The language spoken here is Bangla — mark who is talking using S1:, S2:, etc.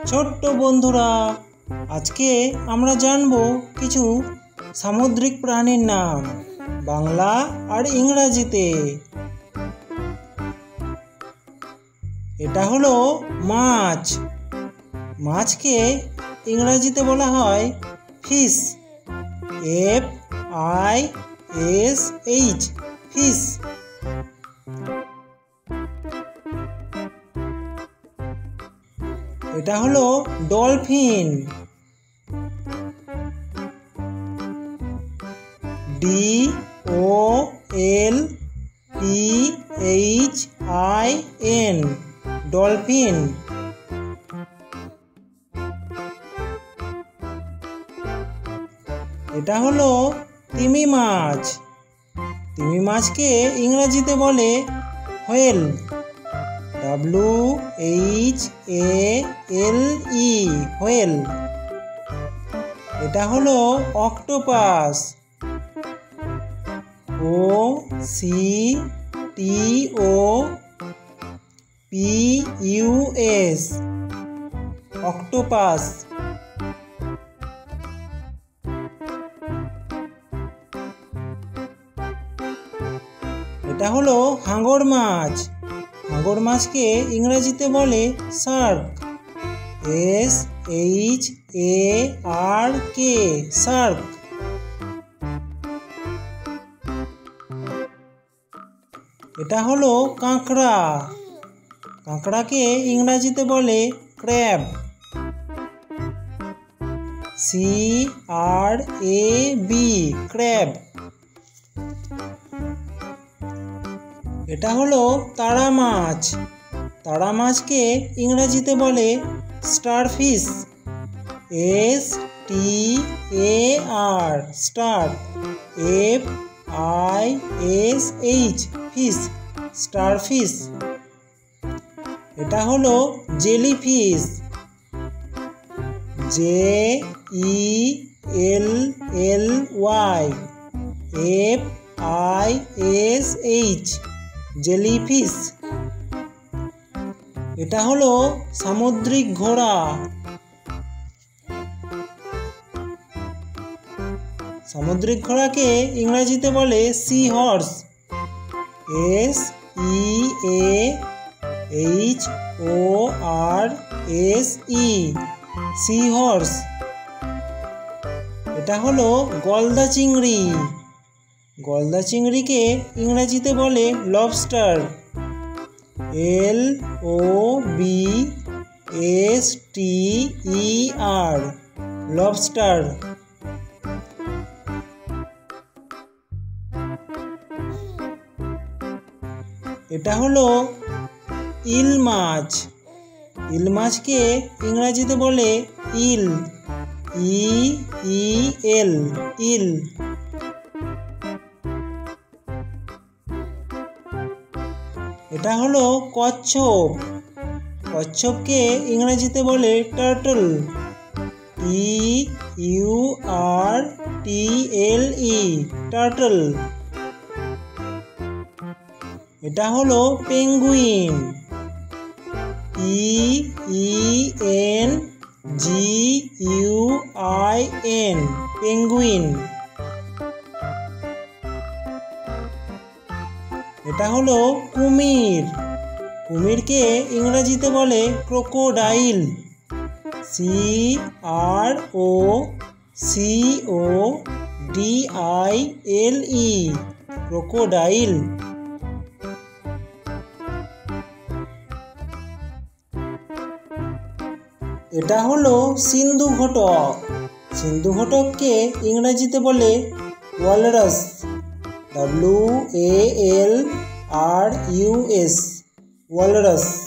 S1: ছোট্ট বন্ধুরা, আজকে আমরা জানব কিছু সামুদ্রিক প্রাণীর নাম বাংলা আর ইংরেজিতে। এটা হলো মাছ। মাছকে ইংরেজিতে বলা হয় ফিশ, FISH, ফিশ। এটা হলো ডলফিন, DOLPHIN, ডলফিন। এটা হলো তিমি মাছ। তিমি মাছকে ইংরেজিতে বলে হোয়েল, WHALE, হোয়েল। এটা হলো অক্টোপাস, OCTOPUS, অক্টোপাস। এটা হলো হাঙর মাছ। হাঙর মাছকে ইংরেজিতে বলে শার্ক, SHARK, শার্ক। এটা হলো কাঁকড়া। কাঁকড়াকে ইংরেজিতে বলে ক্র্যাব, CRAB, ক্র্যাব। এটা হলো তারা মাছ। তারা মাছকে ইংরেজিতে বলে starfish, STAR, star, FISH, fish, starfish. এটা হলো জেলিফিশ, JELLY, FISH, জেলিফিশ। এটা হলো সামুদ্রিক ঘোড়া। সামুদ্রিক ঘোড়াকে ইংরেজিতে বলে sea horse, SEAHORSE, sea horse. এটা হলো গলদা চিংড়ি। গলদা চিংড়িকে ইংরেজিতে বলে লবস্টার, LOBSTER, লবস্টার। এটা হলো ইল মাছ। ইল মাছকে ইংরেজিতে বলে ইল, EEL, ইল। এটা হলো কচ্ছপ। কচ্ছপকে ইংরেজিতে বলে টার্টল, TURTLE, টার্টল। এটা হলো পেঙ্গুইন, PENGUIN, পেঙ্গুইন। এটা হলো কুমির। কুমিরকে ইংরেজিতে বলে ক্রোকোডাইল, CROCODILE, ক্রোকোডাইল। এটা হলো সিন্ধু ঘটক। সিন্ধু ঘটককে ইংরেজিতে বলে ওয়ালরাস, WALRUS, ওয়ালরাস।